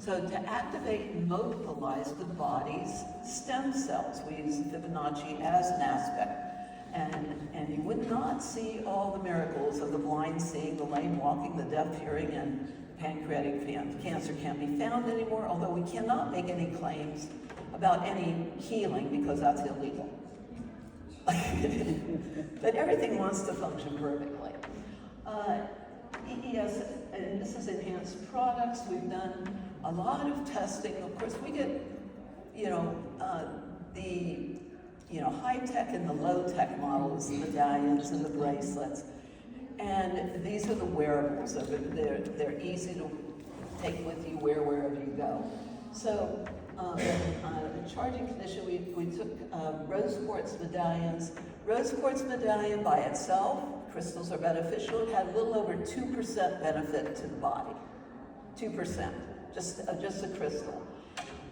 So to activate and mobilize the body's stem cells, we use Fibonacci as an aspect. And you would not see all the miracles of the blind seeing, the lame walking, the deaf hearing, and pancreatic cancer can't be found anymore, although we cannot make any claims about any healing because that's illegal. But everything wants to function perfectly. EES, and this is enhanced products. We've done a lot of testing. Of course, we get, the high-tech and the low-tech models, the medallions and the bracelets. And these are the wearables. They're easy to take with you, wear wherever you go. So in charging condition, we took rose quartz medallions. Rose quartz medallion by itself, crystals are beneficial. It had a little over 2% benefit to the body. 2%, just a crystal.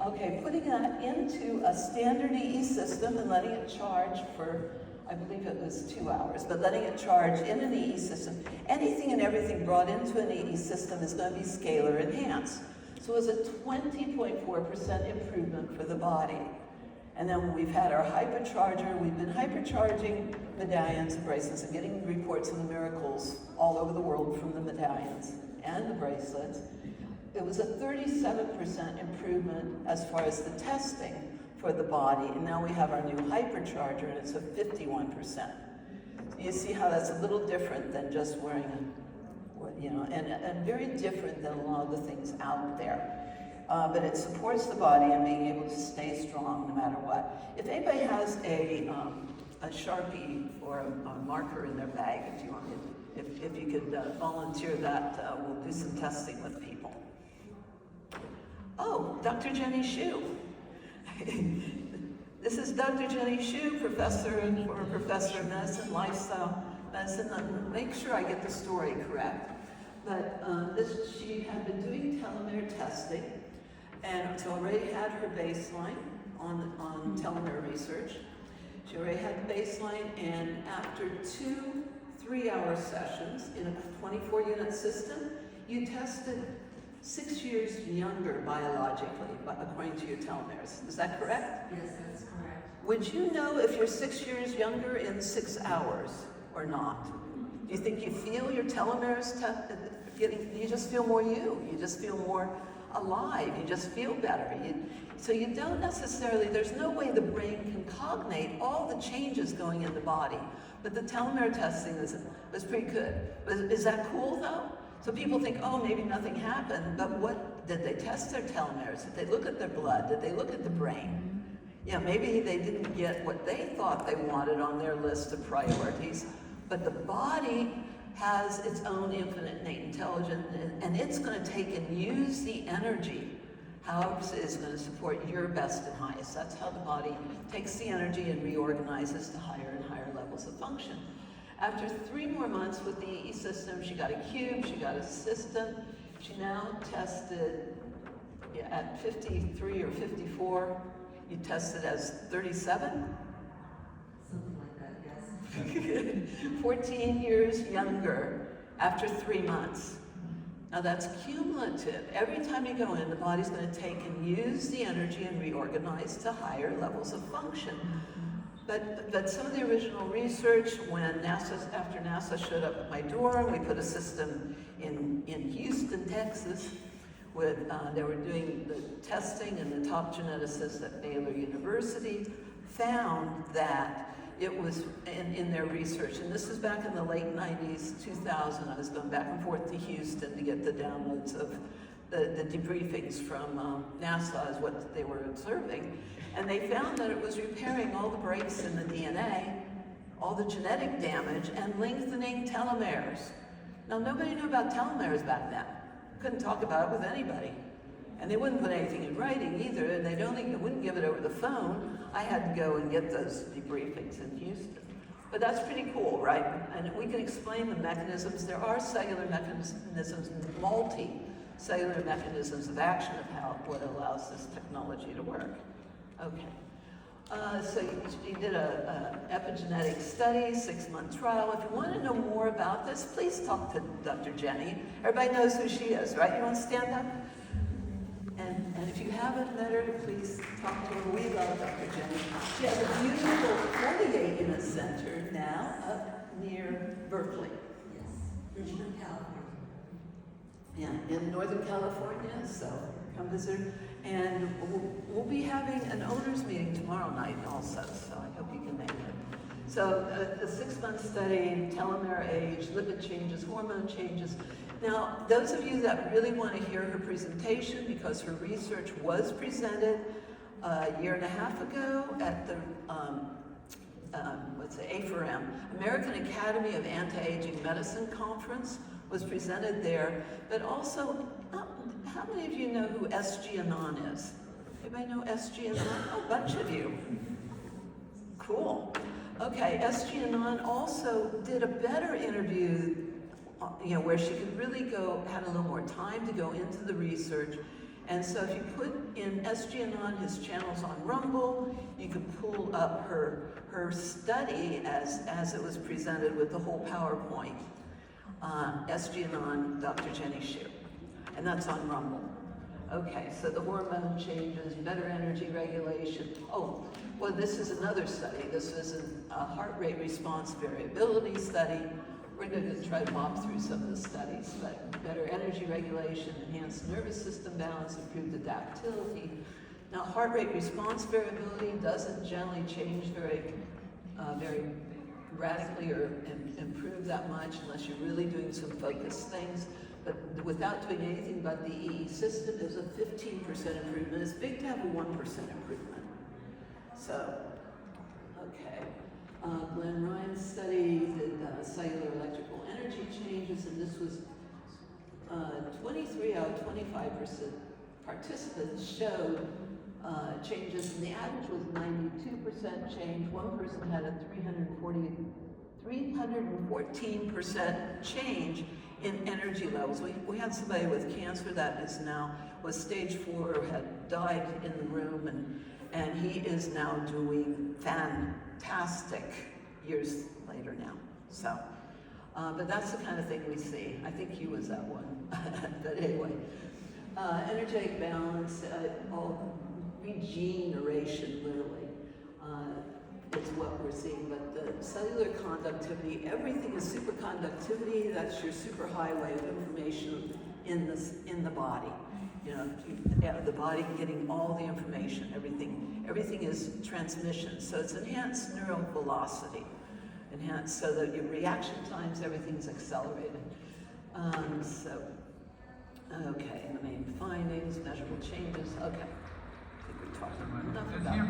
Okay, putting that into a standard EE system and letting it charge for, I believe it was 2 hours, but letting it charge in an EE system. Anything and everything brought into an EE system is going to be scalar enhanced. So it was a 20.4% improvement for the body. And then we've had our hypercharger. We've been hypercharging medallions and bracelets and getting reports of the miracles all over the world from the medallions and the bracelets. It was a 37% improvement as far as the testing for the body, and now we have our new hypercharger, and it's a 51%. So you see how that's a little different than just wearing and very different than a lot of the things out there. But it supports the body and being able to stay strong no matter what. If anybody has a Sharpie or a marker in their bag, if you want, if you could volunteer that, we'll do some testing with people. Oh, Dr. Jenny Hsu. This is Dr. Jenny Hsu, professor of medicine, lifestyle medicine. Make sure I get the story correct. But she had been doing telomere testing, and so already had her baseline on telomere research. She already had the baseline, and after 2 3-hour sessions in a 24-unit system, you tested 6 years younger biologically, according to your telomeres. Is that correct? Yes, that's correct. Would you know if you're 6 years younger in 6 hours or not? Do you think you feel your telomeres you just feel more you just feel more alive, you just feel better. So you don't necessarily, there's no way the brain can cognate all the changes going in the body, but the telomere testing was pretty good. Is that cool though? So people think, oh, maybe nothing happened, but what, did they test their telomeres? Did they look at their blood? Did they look at the brain? Yeah, maybe they didn't get what they thought they wanted on their list of priorities, but the body has its own infinite innate intelligence, and it's going to take and use the energy how it is going to support your best and highest. That's how the body takes the energy and reorganizes to higher and higher levels of function. After 3 more months with the EE system, she got a cube, she got a system. She now tested at 53 or 54. You tested as 37? Something like that, yes. 14 years younger after 3 months. Now that's cumulative. Every time you go in, the body's going to take and use the energy and reorganize to higher levels of function. But some of the original research, after NASA showed up at my door, we put a system in Houston, Texas. They were doing the testing, and the top geneticists at Baylor University found that it was in their research, and this was back in the late 90s, 2000. I was going back and forth to Houston to get the downloads of the debriefings from NASA as what they were observing. And they found that it was repairing all the breaks in the DNA, all the genetic damage, and lengthening telomeres. Now, nobody knew about telomeres back then. Couldn't talk about it with anybody. And they wouldn't put anything in writing either, and they wouldn't give it over the phone. I had to go and get those debriefings in Houston. But that's pretty cool, right? And we can explain the mechanisms. There are cellular mechanisms, multi-cellular mechanisms of action of what allows this technology to work. Okay. So you did an epigenetic study, 6-month trial. If you want to know more about this, please talk to Dr. Jenny. Everybody knows who she is, right? You want to stand up? And if you haven't met her, please talk to her. We love Dr. Jenny. She has a beautiful 48-unit center now up near Berkeley. Yes, Richmond, California. Yeah, in Northern California, so come visit her. And we'll be having an owners meeting tomorrow night also, so I hope you can make it. So the 6-month study, telomere age, lipid changes, hormone changes. Now, those of you that really want to hear her presentation, because her research was presented a year and a half ago at the A4M, American Academy of Anti-Aging Medicine Conference, was presented there. But also, how many of you know who S.G. Anon is? Anybody know S.G. Anon? Oh, a bunch of you. Cool. Okay, S.G. Anon also did a better interview, where she could really had a little more time to go into the research. And so if you put in S.G. Anon, his channels on Rumble, you can pull up her study as it was presented with the whole PowerPoint. S.G. Anon, Dr. Jenny Shu. And that's on Rumble. Okay, so the hormone changes, better energy regulation. Oh, well, this is another study. This is a heart rate response variability study. We're going to try to mop through some of the studies, but better energy regulation, enhanced nervous system balance, improved adaptability. Now, heart rate response variability doesn't generally change very radically or improve that much unless you're really doing some focused things. But without doing anything but the EE system, there's a 15% improvement. It's big to have a 1% improvement. So, okay. Glenn Ryan's study did cellular electrical energy changes, and this was 23 out of 25% participants showed changes, and the average was 92% change. One person had a 314% change in energy levels. We had somebody with cancer that was stage 4, had died in the room, and he is now doing fantastic years later now. So, but that's the kind of thing we see. I think he was that one. But anyway, energetic balance, regeneration, literally, is what we're seeing. But the cellular conductivity, everything is superconductivity. That's your superhighway of information in the body. The body getting all the information. Everything is transmission. So it's enhanced neural velocity, enhanced so that your reaction times, everything's accelerated. Okay, the main findings, measurable changes. Okay, I think we talked enough about that.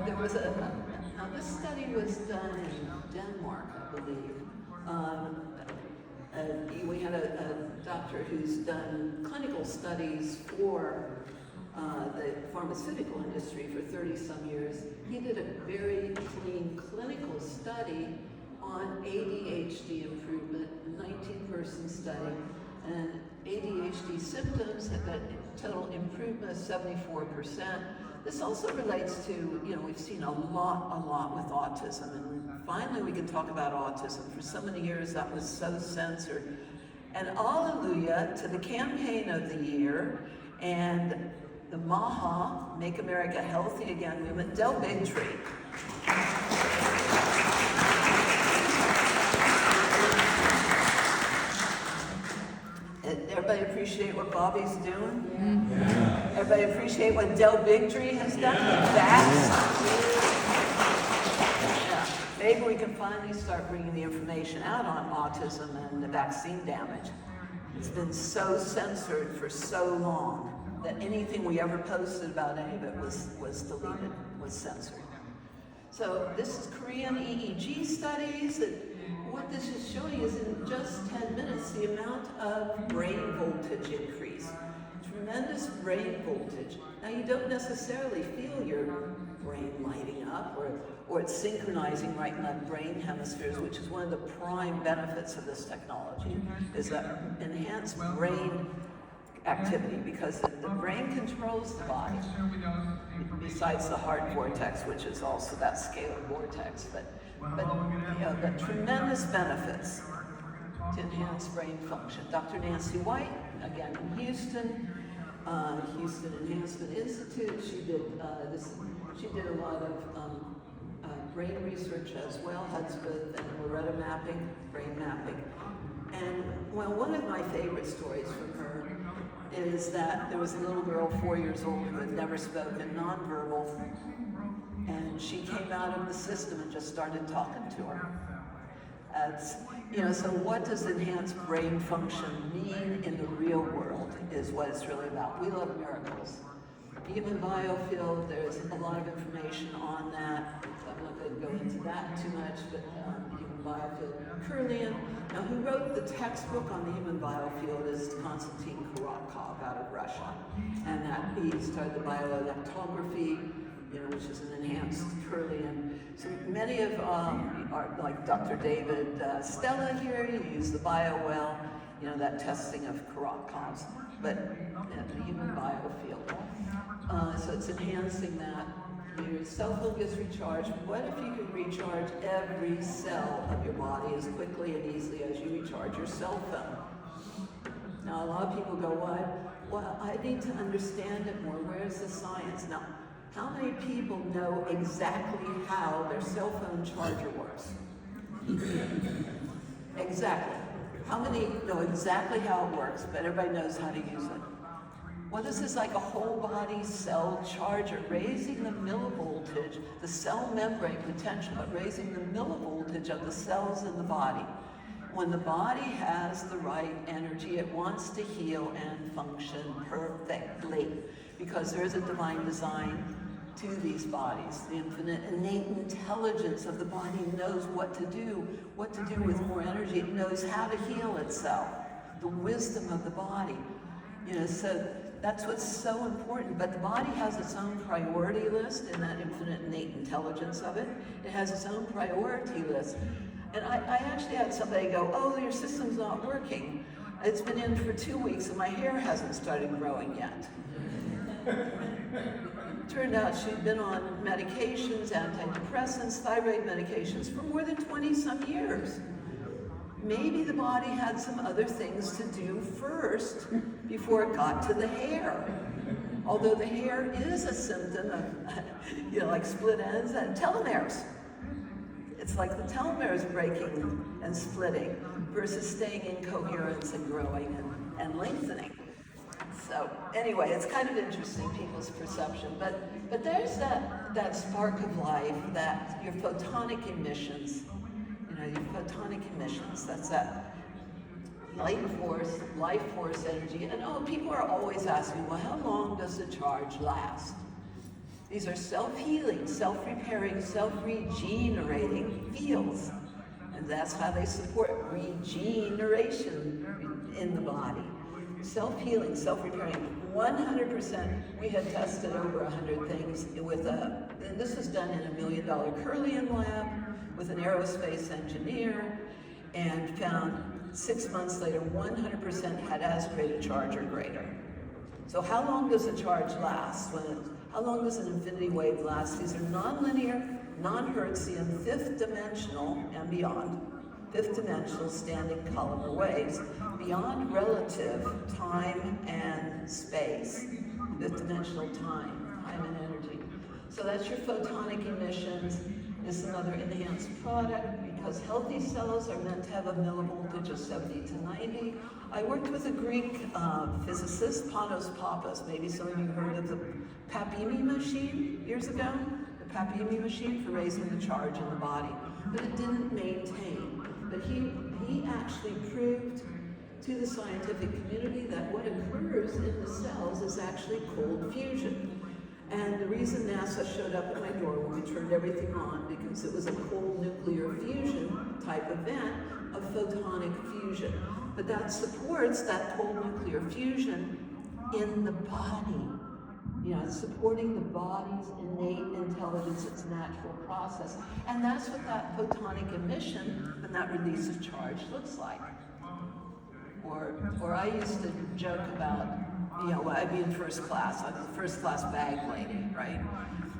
There was now this study was done in Denmark, I believe. We had a doctor who's done clinical studies for the pharmaceutical industry for 30-some years. He did a very clean clinical study on ADHD improvement, a 19-person study, and ADHD symptoms had that total improvement of 74%. This also relates to, we've seen a lot with autism, and finally we can talk about autism. For so many years that was so censored. And hallelujah to the campaign of the year and the MAHA, Make America Healthy Again movement, Del Bigtree. Everybody appreciate what Bobby's doing? Yeah. Everybody appreciate what Del Bigtree has done? Yeah. Maybe we can finally start bringing the information out on autism and the vaccine damage. It's been so censored for so long that anything we ever posted about any of it was deleted, was censored. So this is Korean EEG studies. What this is showing is in just 10 minutes the amount of brain voltage increase. Tremendous brain voltage. Now you don't necessarily feel your brain lighting up or it's synchronizing right in the brain hemispheres, which is one of the prime benefits of this technology, is that enhanced brain activity, because the brain controls the body, besides the heart vortex, which is also that scalar vortex, but tremendous benefits. to enhance brain function. Dr. Nancy White, again in Houston, Houston Enhancement Institute. She did She did a lot of brain research as well, Hudspeth and Loretta mapping, brain mapping. And well, one of my favorite stories from her is that there was a little girl, 4 years old, who had never spoken, nonverbal, and she came out of the system and just started talking to her. So what does enhanced brain function mean in the real world is what it's really about. We love miracles. Human biofield, there's a lot of information on that. I'm not going to go into that too much, but human biofield. Kurlian, now who wrote the textbook on the human biofield is Konstantin Kurakov out of Russia. And that he started the bioelectrography, which is an enhanced Kurlian. So many of like Dr. David Stella here, you use the BioWell, that testing of Kurakov's, but the human biofield. So it's enhancing that. Your cell phone gets recharged. What if you could recharge every cell of your body as quickly and easily as you recharge your cell phone? Now, a lot of people go, well, I need to understand it more. Where's the science? Now, how many people know exactly how their cell phone charger works? Exactly. How many know exactly how it works, but everybody knows how to use it? Well, this is like a whole body cell charger, raising the millivoltage, the cell membrane potential, but raising the millivoltage of the cells in the body. When the body has the right energy, it wants to heal and function perfectly, because there is a divine design to these bodies. The infinite innate intelligence of the body knows what to do with more energy. It knows how to heal itself. The wisdom of the body. So that's what's so important. But the body has its own priority list in that infinite innate intelligence of it. It has its own priority list. And I actually had somebody go, oh, your system's not working. It's been in for 2 weeks and my hair hasn't started growing yet. Turned out she'd been on medications, antidepressants, thyroid medications for more than 20-some years. Maybe the body had some other things to do first before it got to the hair. Although the hair is a symptom of, like split ends and telomeres. It's like the telomeres breaking and splitting versus staying in coherence and growing and lengthening. So anyway, it's kind of interesting, people's perception. But there's that spark of life, that your photonic emissions, your photonic emissions, that's that life force energy. And people are always asking, well, how long does the charge last? These are self-healing, self-repairing, self-regenerating fields. And that's how they support regeneration in the body. Self-healing, self-repairing, 100%. We had tested over 100 things with and this was done in $1 million Kurlian lab with an aerospace engineer, and found 6 months later, 100% had as great a charge or greater. So how long does a charge last? How long does an infinity wave last? These are nonlinear, non-Hertzian, fifth dimensional and beyond. Fifth dimensional standing columnar waves beyond relative time and space. Fifth dimensional time and energy. So that's your photonic emissions. This is another enhanced product because healthy cells are meant to have a millivoltage of 70 to 90. I worked with a Greek physicist, Panos Papas. Maybe some of you heard of the Papimi machine years ago? The Papimi machine for raising the charge in the body. But it didn't maintain. But he actually proved to the scientific community that what occurs in the cells is actually cold fusion. And the reason NASA showed up at my door when we turned everything on, because it was a cold nuclear fusion type event of photonic fusion. But that supports that cold nuclear fusion in the body. Supporting the body's innate intelligence, its natural process. And that's what that photonic emission, when that release of charge, looks like. Or I used to joke about, I'd be in first class. I was a first class bag lady, right?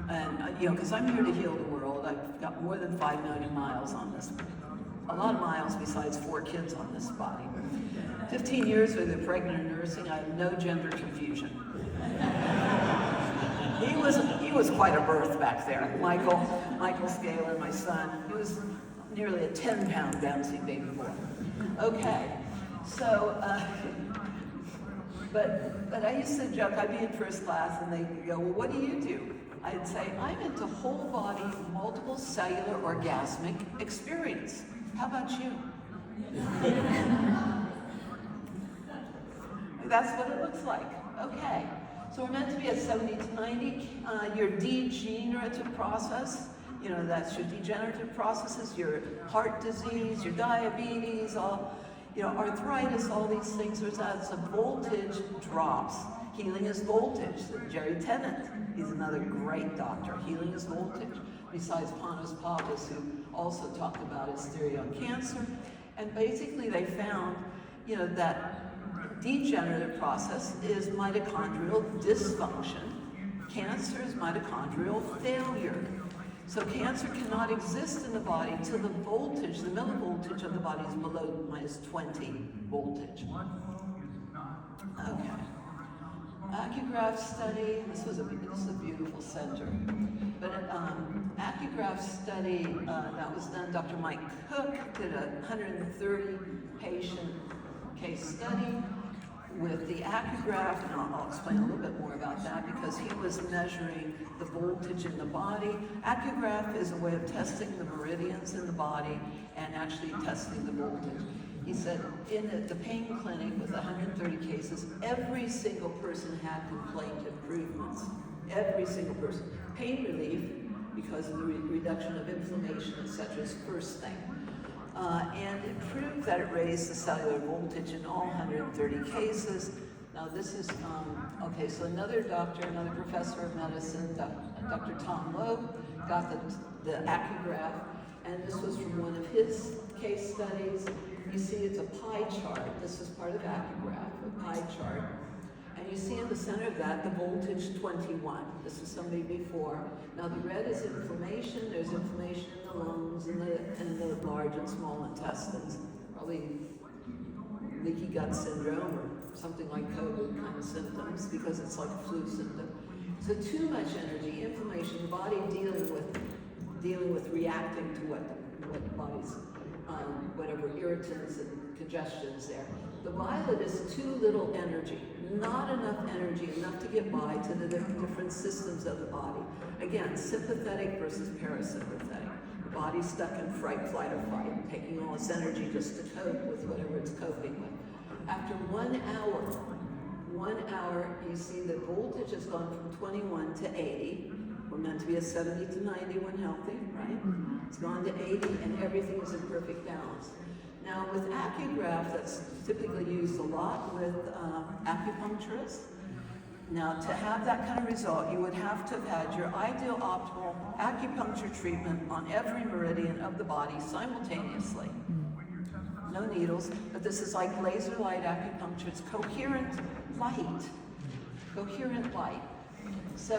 And, because I'm here to heal the world. I've got more than 5 million miles on a lot of miles besides 4 kids on this body. 15 years with a pregnant and nursing, I have no gender confusion. He was quite a birth back there. Michael Scaler, my son, he was nearly a 10-pound bouncing baby boy. Okay, so, but I used to joke, I'd be in first class and they'd go, well, what do you do? I'd say, I'm into whole body, multiple cellular orgasmic experience. How about you? That's what it looks like. Okay. So we're meant to be at 70 to 90. Your degenerative process, you know, that's your degenerative processes, your heart disease, your diabetes, all, you know, arthritis, all these things. There's as a voltage drops. Healing is voltage. Jerry Tennant, he's another great doctor. Healing is voltage. Besides Panos Pappas, who also talked about his theory on cancer. And basically they found, you know, that degenerative process is mitochondrial dysfunction. Cancer is mitochondrial failure. So cancer cannot exist in the body until the voltage, the millivoltage of the body is below -20 voltage. Okay. Accugraph study, this is a beautiful center. But Accugraph study that was done, Dr. Mike Cook did a 130 patient case study with the Accugraph, and I'll explain a little bit more about that because he was measuring the voltage in the body. Accugraph is a way of testing the meridians in the body and actually testing the voltage. He said in the pain clinic with 130 cases, every single person had complaint improvements. Every single person. Pain relief, because of the reduction of inflammation, etc., is first thing. And it proved that it raised the cellular voltage in all 130 cases. Now this is, okay, so another doctor, another professor of medicine, Dr. Tom Loeb, got the Accugraph, and this was from one of his case studies. You see it's a pie chart. This is part of Accugraph, a pie chart. And you see in the center of that, the voltage 21. This is somebody before. Now the red is inflammation. There's inflammation in the lungs and the large and small intestines. Probably leaky gut syndrome or something like COVID kind of symptoms because it's like a flu symptom. So too much energy, inflammation, the body dealing with reacting to what the body's whatever irritants and congestions there. The violet is too little energy, not enough energy, enough to get by to the different systems of the body. Again, sympathetic versus parasympathetic. The body's stuck in fight, flight, or fight, taking all its energy just to cope with whatever it's coping with. After 1 hour, you see the voltage has gone from 21 to 80. We're meant to be a 70 to 90 when healthy, right? It's gone to 80 and everything is in perfect balance. Now with Accugraph, that's typically used a lot with acupuncturists. Now to have that kind of result, you would have to have had your ideal optimal acupuncture treatment on every meridian of the body simultaneously. No needles, but this is like laser light acupuncture. It's coherent light. Coherent light. So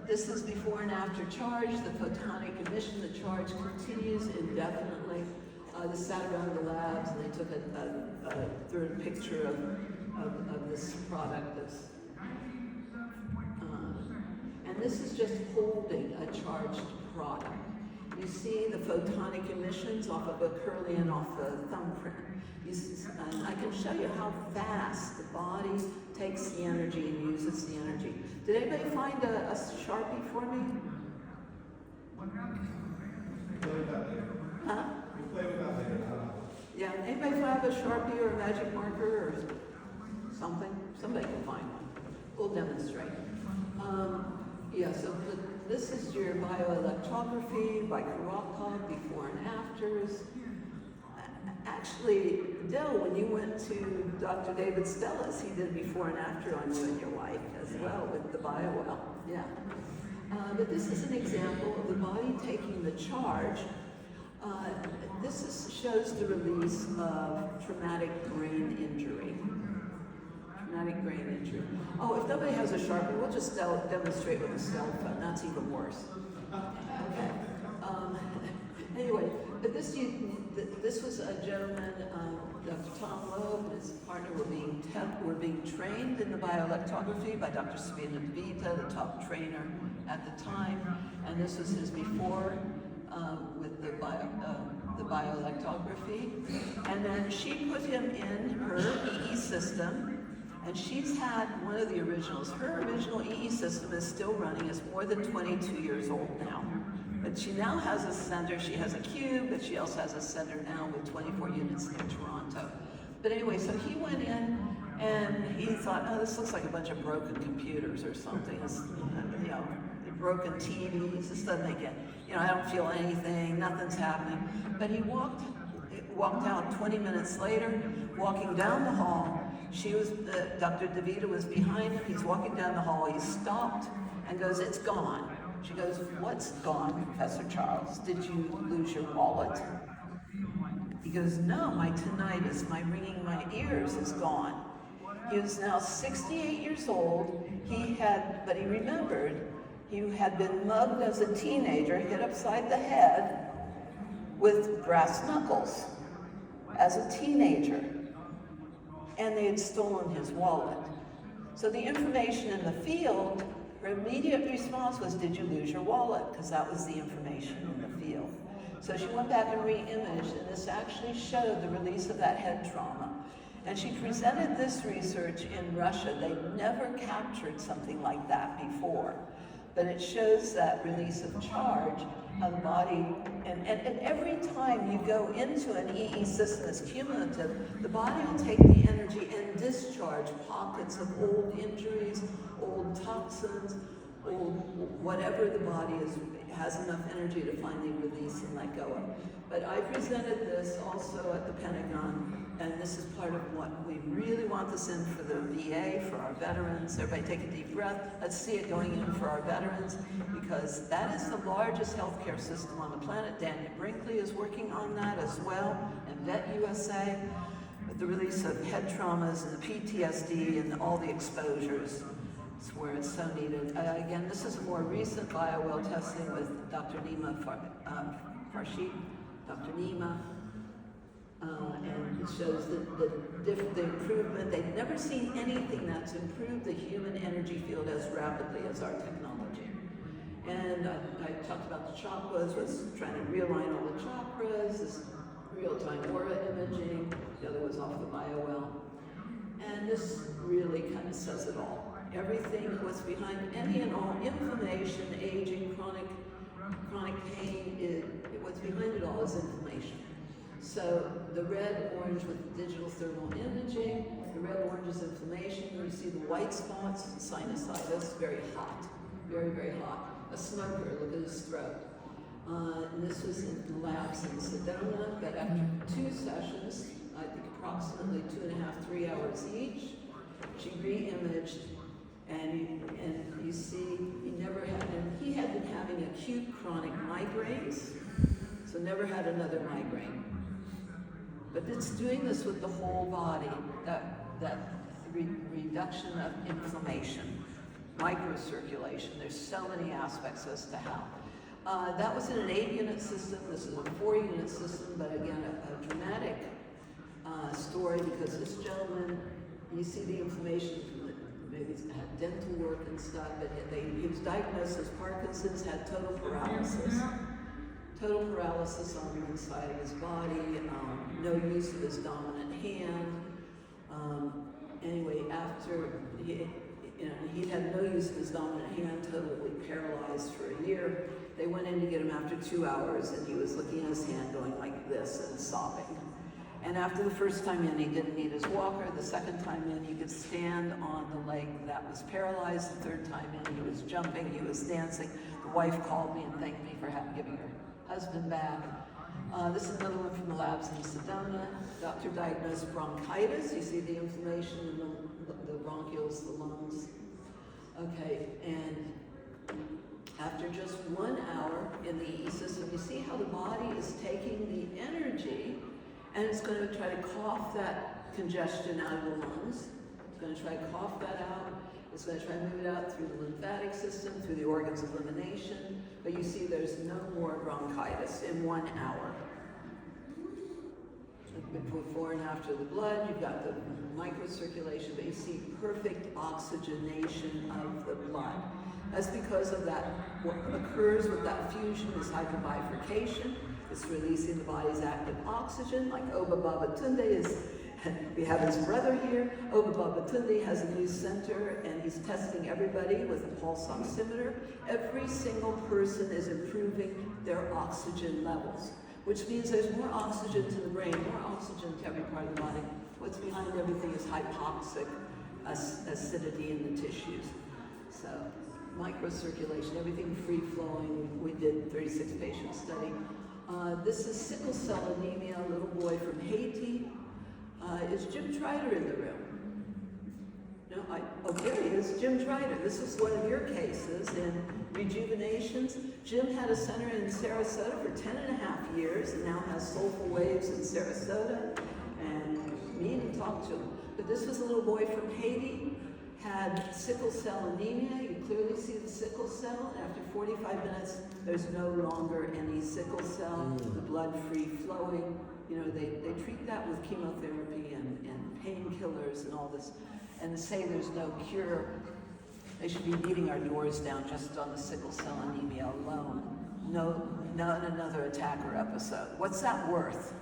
this is before and after charge, the photonic emission, the charge continues indefinitely. They sat around the labs and they took a third picture of this product. And this is just holding a charged product. You see the photonic emissions off of a curly and off a thumbprint. And I can show you how fast the body takes the energy and uses the energy. Did anybody find a Sharpie for me? Huh? Yeah, anybody have a Sharpie or a magic marker or something? Somebody can find one. We'll demonstrate. Yeah, so this is your bioelectrography by Kurokov, before and afters. Actually, Dell, when you went to Dr. David Stellis, he did before and after on you and your wife as well with the BioWell. Yeah. But this is an example of the body taking the charge. This shows the release of traumatic brain injury. Traumatic brain injury. Oh, if nobody has a Sharpie, we'll just demonstrate with a cell phone. That's even worse. Okay. Anyway, But this was a gentleman, Dr. Tom Loeb and his partner were being trained in the bioelectrography by Dr. Sabina DeVita, the top trainer at the time, and this was his before with the bioelectrography. And then she put him in her EE system, and she's had one of the originals. Her original EE system is still running. It's more than 22 years old now. But she now has a center. She has a cube, but she also has a center now with 24 units in Toronto. But anyway, so he went in and he thought, oh, this looks like a bunch of broken computers or something. It's, you know, broken TVs. This doesn't make it. You know, I don't feel anything. Nothing's happening. But he walked out 20 minutes later, walking down the hall. Dr. DeVita was behind him. He's walking down the hall. He stopped and goes, it's gone. She goes, what's gone, Professor Charles? Did you lose your wallet? He goes, no, my tinnitus, my ringing my ears is gone. He was now 68 years old. But he remembered he had been mugged as a teenager, hit upside the head with brass knuckles as a teenager. And they had stolen his wallet. So the information in the field, her immediate response was, did you lose your wallet? Because that was the information in the field. So she went back and re-imaged, and this actually showed the release of that head trauma. And she presented this research in Russia. They'd never captured something like that before. But it shows that release of charge of the body. And every time you go into an EE system that's cumulative, the body will take the energy and discharge pockets of old injuries, old toxins, old whatever the body has enough energy to finally release and let go of. But I presented this also at the Pentagon, and this is part of what we really want this in for the VA, for our veterans. Everybody take a deep breath. Let's see it going in for our veterans, because that is the largest healthcare system on the planet. Daniel Brinkley is working on that as well, and Vet USA, with the release of head traumas and the PTSD and all the exposures. It's where it's so needed. Again, this is a more recent bio-well testing with Dr. Nima Farshid, Dr. Nima, and it shows the improvement. They've never seen anything that's improved the human energy field as rapidly as our technology. And I talked about the chakras, was trying to realign all the chakras, this real-time aura imaging. The other was off the bio-well. And this really kind of says it all. Everything, what's behind any and all inflammation, aging, chronic pain, what's behind it all is inflammation. So the red, orange with digital thermal imaging, the red, orange is inflammation. You see the white spots, sinusitis, very hot, very, very hot. A smoker, look at his throat. And this was in the labs in Sedona, but after 2 sessions, I think approximately 2.5, 3 hours each, she re-imaged. And you see, he had been having acute chronic migraines, so never had another migraine. But it's doing this with the whole body, that reduction of inflammation, microcirculation. There's so many aspects as to how. That was in an 8-unit system. This is a 4-unit system, but again, a dramatic story, because this gentleman, you see the inflammation from maybe he's had dental work and stuff, but he was diagnosed as Parkinson's, had total paralysis. Total paralysis on one side of his body, no use of his dominant hand. Anyway, after he had no use of his dominant hand, totally paralyzed for a year. They went in to get him after 2 hours, and he was looking at his hand going like this and sobbing. And after the first time in, he didn't need his walker. The second time in, he could stand on the leg that was paralyzed. The third time in, he was jumping, he was dancing. The wife called me and thanked me for giving her husband back. This is another one from the labs in Sedona. Doctor diagnosed bronchitis. You see the inflammation in the bronchioles, the lungs. Okay, and after just 1 hour in the EE system, you see how the body is taking the energy and it's going to try to cough that congestion out of the lungs. It's going to try to cough that out. It's going to try to move it out through the lymphatic system, through the organs of elimination. But you see there's no more bronchitis in 1 hour. before and after the blood. You've got the microcirculation, but you see perfect oxygenation of the blood. That's because of that, what occurs with that fusion is hyperbifurcation. It's releasing the body's active oxygen, like Oba Babatunde is, we have his brother here. Oba Babatunde has a new center, and he's testing everybody with a pulse oximeter. Every single person is improving their oxygen levels, which means there's more oxygen to the brain, more oxygen to every part of the body. What's behind everything is hypoxic acidity in the tissues. So, microcirculation, everything free-flowing. We did 36-patient study. This is sickle cell anemia, a little boy from Haiti. Is Jim Trider in the room? No, oh, there he is, Jim Trider. This is one of your cases in rejuvenations. Jim had a center in Sarasota for 10.5 years and now has Soulful Waves in Sarasota, and me and talked to him. But this was a little boy from Haiti, had sickle cell anemia. You clearly see the sickle cell. After 45 minutes, there's no longer any sickle cell, the blood free flowing. You know, they treat that with chemotherapy and painkillers and all this, and say there's no cure. They should be beating our doors down just on the sickle cell anemia alone. No, not another attacker episode. What's that worth?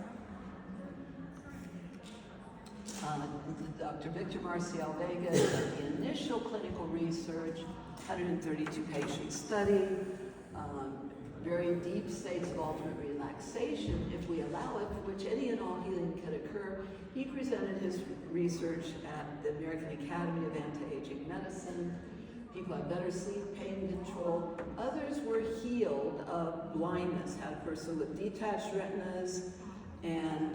Dr. Victor Marcial Vega did the initial clinical research, 132 patient study, very deep states of alternate relaxation, if we allow it, for which any and all healing can occur. He presented his research at the American Academy of Anti-Aging Medicine. People had better sleep, pain control. Others were healed of blindness, had a person with detached retinas and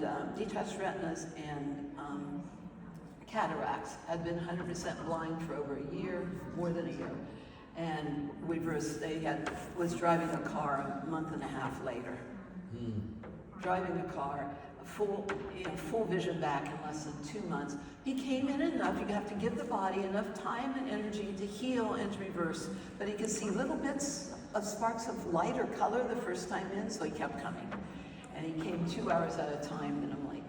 cataracts, had been 100% blind for over a year, more than a year. And was driving a car a month and a half later. Driving a car, full vision back in less than 2 months. He came in enough, you have to give the body enough time and energy to heal and to reverse. But he could see little bits of sparks of light or color the first time in, so he kept coming. And he came 2 hours at a time minimally.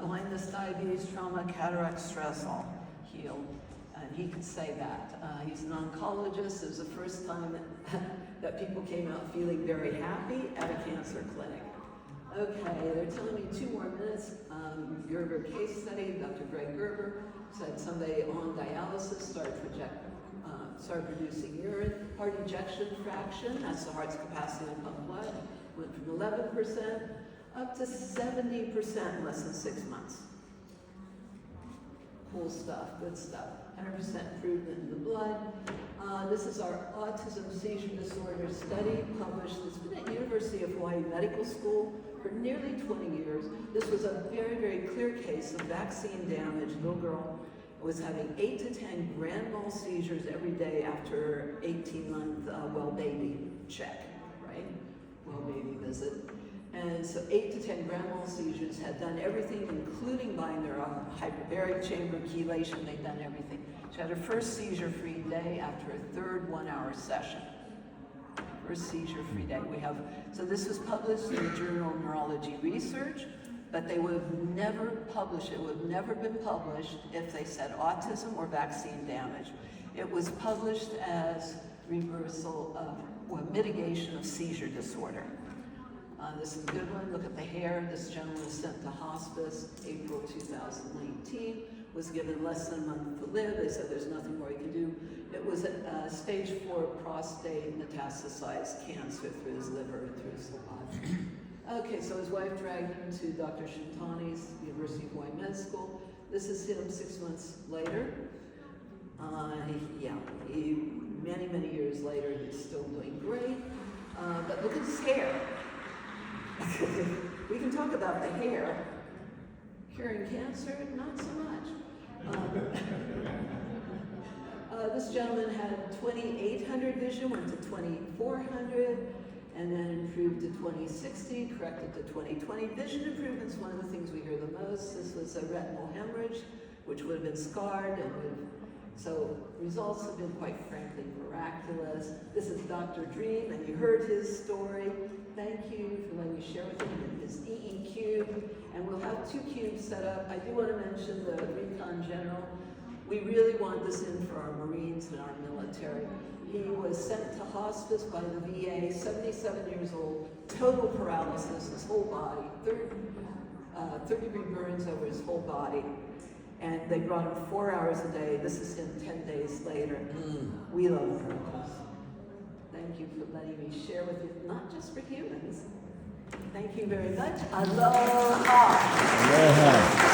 Blindness, diabetes, trauma, cataract, stress, all healed. And he could say that. He's an oncologist. It was the first time that people came out feeling very happy at a cancer clinic. Okay, they're telling me 2 more minutes. Gerber case study, Dr. Greg Gerber said somebody on dialysis started producing urine. Heart ejection fraction, that's the heart's capacity to pump blood, went from 11% up to 70% in less than 6 months. Cool stuff, good stuff. 100% improvement in the blood. This is our autism seizure disorder study published. It's been at University of Hawaii Medical School for nearly 20 years. This was a very, very clear case of vaccine damage. Little girl was having 8 to 10 grand mal seizures every day after 18-month well baby check, right? Well baby visit. And so 8 to 10 grand mal seizures, had done everything, including binaural hyperbaric chamber chelation. They'd done everything. She had her first seizure-free day after a third 1-hour session. First seizure-free day. So this was published in the Journal of Neurology Research, but they would have never published it. Would have never been published if they said autism or vaccine damage. It was published as reversal of, mitigation of seizure disorder. This is a good one. Look at the hair. This gentleman was sent to hospice April 2019, was given less than a month to live. They said there's nothing more he can do. It was a stage 4 prostate metastasized cancer through his liver and through his body. Okay, so his wife dragged him to Dr. Shintani's University of Hawaii Med School. This is him 6 months later. Many, many years later, he's still doing great. But look at his hair. We can talk about the hair. Curing cancer, not so much. This gentleman had 2800 vision, went to 2400, and then improved to 20/60, corrected to 20/20. Vision improvement's one of the things we hear the most. This was a retinal hemorrhage, which would have been scarred, so results have been quite frankly miraculous. This is Dr. Dream, and you heard his story. thank you for letting me share with him his EE cube, and we'll have 2 cubes set up. I do want to mention the Recon General. We really want this in for our Marines and our military. He was sent to hospice by the VA, 77 years old, total paralysis, his whole body, third-degree burns over his whole body. And they brought him 4 hours a day. This is him 10 days later. We love miracles. Thank you for letting me share with you, not just for humans. Thank you very much. Aloha. Aloha.